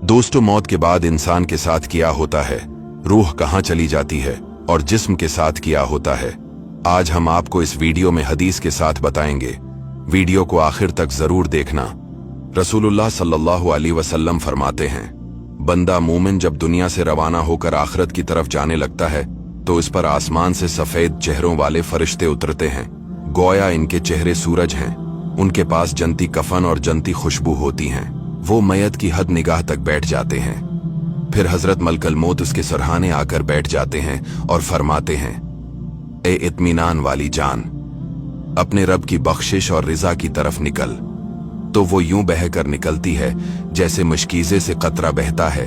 दोस्तों, मौत के बाद इंसान के साथ क्या होता है, रूह कहाँ चली जाती है और जिस्म के साथ क्या होता है, आज हम आपको इस वीडियो में हदीस के साथ बताएंगे। वीडियो को आखिर तक जरूर देखना। रसूलुल्लाह सल्लल्लाहु अलैहि वसल्लम फरमाते हैं, बंदा मोमिन जब दुनिया से रवाना होकर आखिरत की तरफ जाने लगता है तो इस पर आसमान से सफेद चेहरों वाले फरिश्ते उतरते हैं, गोया इनके चेहरे सूरज हैं। उनके पास जनती कफन और जनती खुशबू होती हैं। वो मैयत की हद निगाह तक बैठ जाते हैं। फिर हजरत मलकल मौत उसके सरहाने आकर बैठ जाते हैं और फरमाते हैं, ए इत्मीनान वाली जान, अपने रब की बख्शिश और रिजा की तरफ निकल। तो वो यूं बहकर निकलती है जैसे मशकीजे से कतरा बहता है।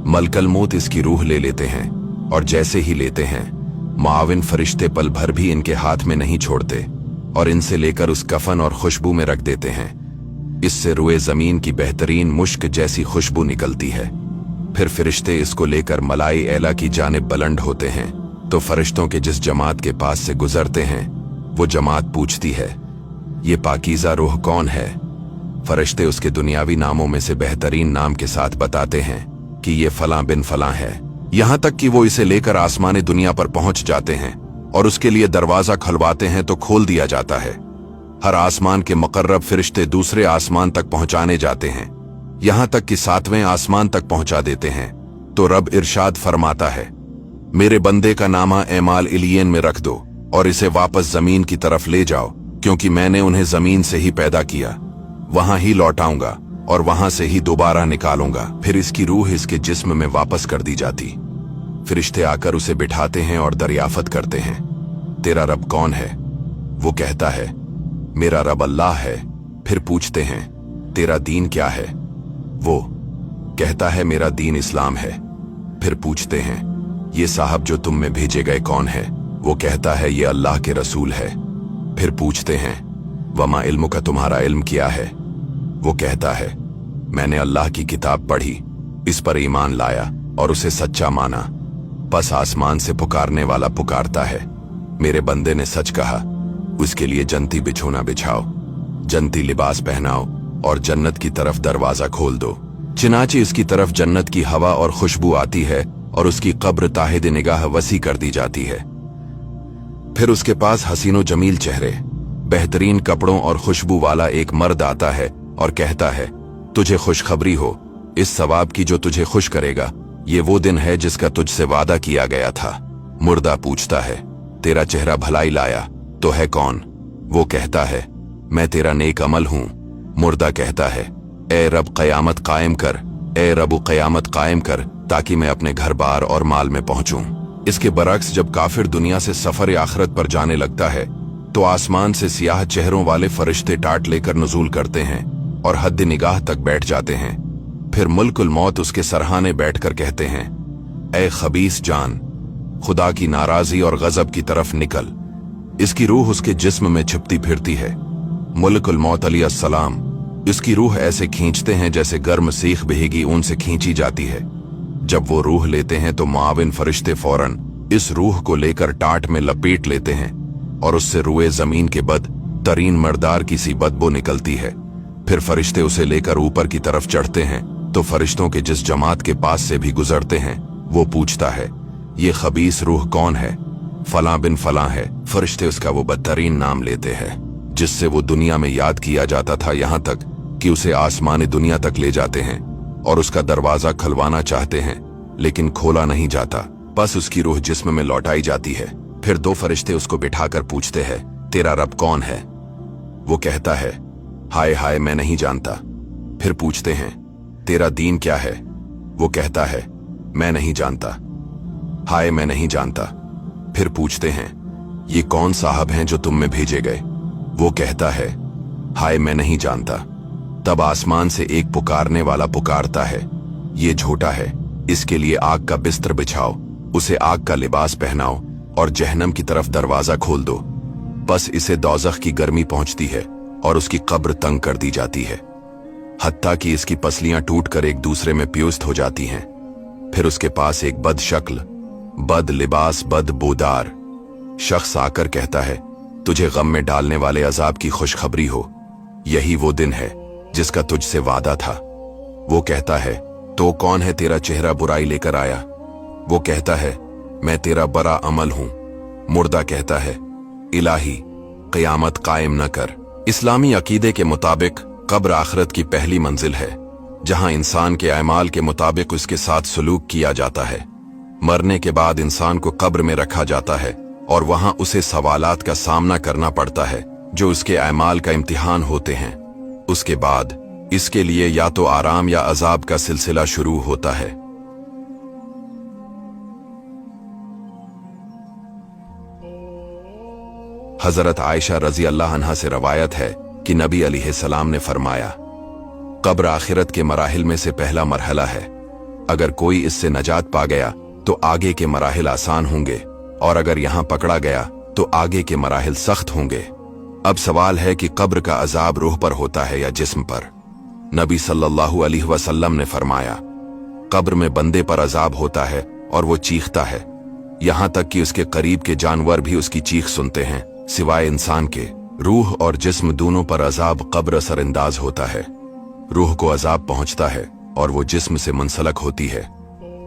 मलकल मौत इसकी रूह ले लेते हैं और जैसे ही लेते हैं, मुआविन फरिश्ते पल भर भी इनके हाथ में नहीं छोड़ते और इनसे लेकर उस कफन और खुशबू में रख देते हैं। इससे रुए जमीन की बेहतरीन मुश्क जैसी खुशबू निकलती है। फिर फरिश्ते इसको लेकर मलाई एला की जानिब बुलंद होते हैं। तो फरिश्तों के जिस जमात के पास से गुजरते हैं, वो जमात पूछती है, ये पाकीज़ा रूह कौन है? फरिश्ते उसके दुनियावी नामों में से बेहतरीन नाम के साथ बताते हैं कि ये फलां बिन फलां है। यहां तक कि वो इसे लेकर आसमानी दुनिया पर पहुंच जाते हैं और उसके लिए दरवाजा खुलवाते हैं तो खोल दिया जाता है। हर आसमान के मुकर्रब फरिश्ते दूसरे आसमान तक पहुंचाने जाते हैं, यहां तक कि 7वें आसमान तक पहुंचा देते हैं। तो रब इरशाद फरमाता है, मेरे बंदे का नामा एमाल इलियन में रख दो और इसे वापस जमीन की तरफ ले जाओ, क्योंकि मैंने उन्हें जमीन से ही पैदा किया, वहां ही लौटाऊंगा और वहां से ही दोबारा निकालूंगा। फिर इसकी रूह इसके जिस्म में वापस कर दी जाती। फरिश्ते आकर उसे बिठाते हैं और दरियाफत करते हैं, तेरा रब कौन है? वो कहता है, मेरा रब अल्लाह है। फिर पूछते हैं, तेरा दीन क्या है? वो कहता है, मेरा दीन इस्लाम है। फिर पूछते हैं, ये साहब जो तुम में भेजे गए कौन है? वो कहता है, ये अल्लाह के रसूल है। फिर पूछते हैं, वमा इल्मु का, तुम्हारा इल्म क्या है? वो कहता है, मैंने अल्लाह की किताब पढ़ी, इस पर ईमान लाया और उसे सच्चा माना। बस आसमान से पुकारने वाला पुकारता है, मेरे बंदे ने सच कहा, उसके लिए जन्नती बिछोना बिछाओ, जन्नती लिबास पहनाओ और जन्नत की तरफ दरवाजा खोल दो। चिनाची उसकी तरफ जन्नत की हवा और खुशबू आती है और उसकी कब्र ताहिद निगाह वसी कर दी जाती है। फिर उसके पास हसीनो जमील चेहरे, बेहतरीन कपड़ों और खुशबू वाला एक मर्द आता है और कहता है, तुझे खुशखबरी हो, इस सवाब की जो तुझे खुश करेगा। ये वो दिन है जिसका तुझसे वादा किया गया था। मुर्दा पूछता है, तेरा चेहरा भलाई लाया तो है कौन? वो कहता है, मैं तेरा नेक अमल हूं। मुर्दा कहता है, ए रब क़यामत कायम कर, ए रब क़यामत कायम कर, ताकि मैं अपने घर बार और माल में पहुंचूं। इसके बरक्स जब काफिर दुनिया से सफर आखिरत पर जाने लगता है तो आसमान से सियाह चेहरों वाले फरिश्ते टाट लेकर नुज़ूल करते हैं और हद निगाह तक बैठ जाते हैं। फिर मुल्कुल मौत उसके सरहाने बैठकर कहते हैं, ए खबीस जान, खुदा की नाराजी और गजब की तरफ निकल। इसकी रूह उसके जिस्म में छिपती फिरती है। मुल्कुल मौत अलैहिस्सलाम इसकी रूह ऐसे खींचते हैं जैसे गर्म सीख बहेगी ऊन से खींची जाती है। जब वो रूह लेते हैं तो मुआविन फरिश्ते फौरन इस रूह को लेकर टाट में लपेट लेते हैं और उससे रुए जमीन के बद तरीन मर्दार की सी बदबू निकलती है। फिर फरिश्ते उसे लेकर ऊपर की तरफ चढ़ते हैं तो फरिश्तों के जिस जमात के पास से भी गुजरते हैं, वो पूछता है, ये खबीस रूह कौन है? फलां बिन फलां है। फरिश्ते उसका वो बदतरीन नाम लेते हैं जिससे वो दुनिया में याद किया जाता था, यहां तक कि उसे आसमानी दुनिया तक ले जाते हैं और उसका दरवाजा खुलवाना चाहते हैं, लेकिन खोला नहीं जाता। बस उसकी रूह जिस्म में लौटाई जाती है। फिर 2 फरिश्ते उसको बिठाकर पूछते हैं, तेरा रब कौन है? वो कहता है, हाय हाय मैं नहीं जानता। फिर पूछते हैं, तेरा दीन क्या है? वो कहता है, मैं नहीं जानता। हाय मैं नहीं जानता। फिर पूछते हैं, ये कौन साहब हैं जो तुम में भेजे गए? वो कहता है, हाय मैं नहीं जानता। तब आसमान से एक पुकारने वाला पुकारता है, ये झूठा है, इसके लिए आग का बिस्तर बिछाओ, उसे आग का लिबास पहनाओ और जहन्नम की तरफ दरवाजा खोल दो। बस इसे दोज़ख की गर्मी पहुंचती है और उसकी कब्र तंग कर दी जाती है, हत्ता कि इसकी पसलियां टूटकर एक दूसरे में प्युस्त हो जाती हैं। फिर उसके पास एक बद शक्ल, बद लिबास, बद बोदार शख्स आकर कहता है, तुझे गम में डालने वाले अजाब की खुशखबरी हो, यही वो दिन है जिसका तुझसे वादा था। वो कहता है, तो कौन है तेरा चेहरा बुराई लेकर आया? वो कहता है, मैं तेरा बड़ा अमल हूं। मुर्दा कहता है, इलाही क़यामत कायम न कर। इस्लामी अकीदे के मुताबिक कब्र आखिरत की पहली मंजिल है, जहां इंसान के अमाल के मुताबिक उसके साथ सलूक किया जाता है। मरने के बाद इंसान को कब्र में रखा जाता है और वहां उसे सवालात का सामना करना पड़ता है जो उसके अमाल का इम्तिहान होते हैं। उसके बाद इसके लिए या तो आराम या अजाब का सिलसिला शुरू होता है। हजरत आयशा रजी अल्लाह अन्हा से रवायत है कि नबी अलैहिस्सलाम ने फरमाया, कब्र आखिरत के मराहिल में से पहला मरहला है। अगर कोई इससे नजात पा गया तो आगे के मराहिल आसान होंगे, और अगर यहां पकड़ा गया तो आगे के मराहिल सख्त होंगे। अब सवाल है कि कब्र का अजाब रूह पर होता है या जिस्म पर? नबी सल्लल्लाहु अलैहि वसल्लम ने फरमाया, कब्र में बंदे पर अजाब होता है और वो चीखता है, यहां तक कि उसके करीब के जानवर भी उसकी चीख सुनते हैं सिवाय इंसान के। रूह और जिस्म दोनों पर अजाब कब्र असरअंदाज होता है। रूह को अजाब पहुंचता है और वो जिस्म से मुंसलक होती है।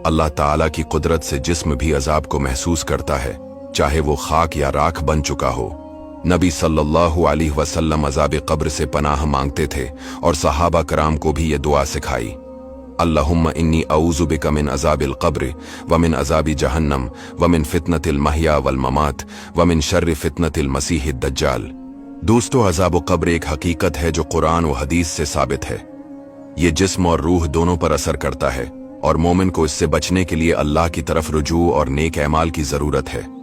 अल्लाह ताला की कुदरत से जिस्म भी अजाब को महसूस करता है, चाहे वो खाक या राख बन चुका हो। नबी सल्लल्लाहु अलैहि वसल्लम अजाब कब्र से पनाह मांगते थे और सहाबा कराम को भी ये दुआ सिखाई, अल्लाहुम्मा इन्नी अऊज़ु बिका मिन अज़ाबिल क़ब्र व मिन अज़ाबि जहन्नम व मिन फितनतिल महया वल ममात व मिन शर्रि फितनतिल मसीहिद दज्जाल। दोस्तों, अज़ाब क़ब्र एक हकीकत है जो कुरान व हदीस से साबित है। ये जिस्म और रूह दोनों पर असर करता है और मोमिन को इससे बचने के लिए अल्लाह की तरफ रुजू और नेक अमाल की जरूरत है।